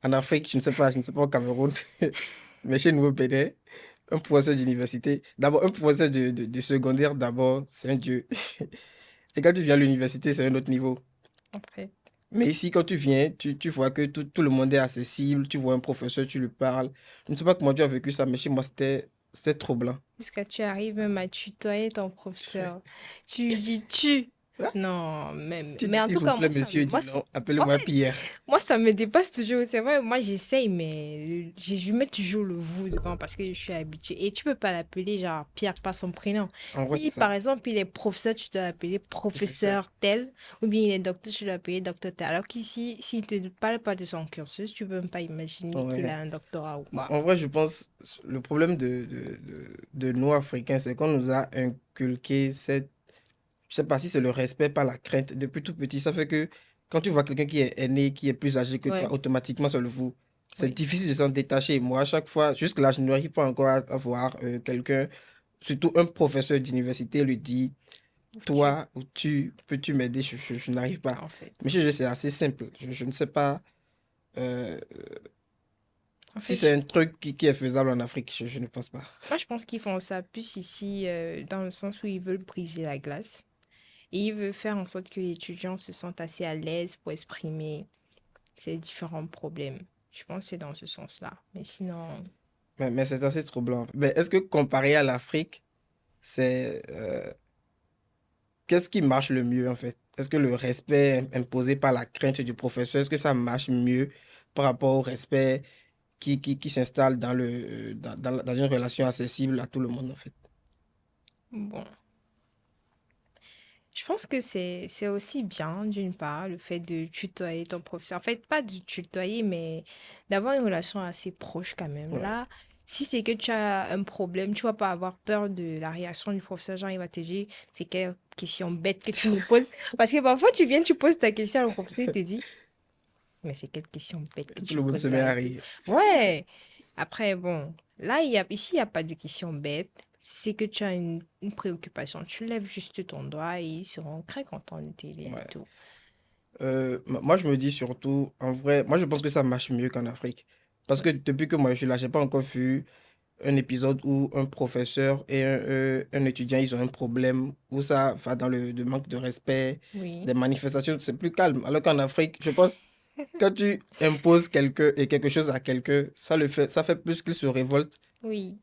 En Afrique, je ne sais pas au Cameroun, mais chez nous au Bénin, un professeur d'université, d'abord, un professeur de secondaire, d'abord, c'est un dieu. Et quand tu viens à l'université, c'est un autre niveau. en fait. Mais ici, quand tu viens, tu vois que tout le monde est accessible, tu vois un professeur, tu lui parles. Je ne sais pas comment tu as vécu ça, mais chez moi, c'était troublant. Jusqu'à tu arrives même à tutoyer ton professeur. Tu lui dis tu. Ah, Non, même. tu dis Mais en s'il tout vous cas, plaît, monsieur, il dit non, en appelez-moi fait, Pierre. moi, ça me dépasse toujours. C'est vrai, moi, j'essaye, mais je mets toujours le vous devant parce que je suis habituée. Et tu peux pas l'appeler genre Pierre, pas son prénom. En vrai, c'est Si, ça, par exemple, il est professeur, tu dois l'appeler professeur. professeur tel. Ou bien il est docteur, tu dois l'appeler docteur tel. Alors qu'ici, s'il te parle pas de son cursus, tu peux même pas imaginer qu'il Ouais. a un doctorat ou pas. En vrai, je pense, le problème de nous, Africains, c'est qu'on nous a inculqué cette, je sais pas si c'est le respect, pas la crainte. Depuis tout petit, ça fait que quand tu vois quelqu'un qui est aîné, qui est plus âgé que Ouais, toi, automatiquement, ça le vous. C'est oui. difficile de s'en détacher. Moi, à chaque fois, jusque-là, je n'arrive pas encore à voir quelqu'un, surtout un professeur d'université, lui dit, Tu, toi ou tu, peux-tu m'aider? Je n'arrive pas. en fait. Mais chez eux, c'est assez simple. Je ne sais pas euh, En si fait, c'est un truc qui est faisable en Afrique. Je ne pense pas. moi, je pense qu'ils font ça plus ici, dans le sens où ils veulent briser la glace. Et ils veulent faire en sorte que les étudiants se sentent assez à l'aise pour exprimer ces différents problèmes. Je pense que c'est dans ce sens-là. Mais sinon, Mais c'est assez troublant. Mais est-ce que comparé à l'Afrique, c'est qu'est-ce qui marche le mieux en fait? Est-ce que le respect imposé par la crainte du professeur, est-ce que ça marche mieux par rapport au respect qui s'installe dans dans une relation accessible à tout le monde en fait? bon. Je pense que c'est aussi bien, d'une part, le fait de tutoyer ton professeur. En fait, pas de tutoyer, mais d'avoir une relation assez proche quand même. Ouais. Là, si c'est que tu as un problème, tu vas pas avoir peur de la réaction du professeur. Genre, il va te dire, c'est quelle question bête que tu me poses. Parce que parfois, tu viens, tu poses ta question, le professeur, il te dit, mais c'est quelle question bête que Tout tu le me monde poses se met là à et tout. rire. Ouais. Après, bon, là, ici, il n'y a pas de question bête. C'est que tu as une préoccupation. Tu lèves juste ton doigt et ils seront très contents de t'aider et Ouais. tout. Moi, je me dis surtout, en vrai, moi, je pense que ça marche mieux qu'en Afrique. Parce que depuis que moi, je suis là, j'ai pas encore vu un épisode où un professeur et un étudiant, ils ont un problème, où ça va dans le manque de respect, Oui, des manifestations, c'est plus calme. Alors qu'en Afrique, je pense, quand tu imposes quelque chose à quelqu'un, ça fait plus qu'il se révolte. oui.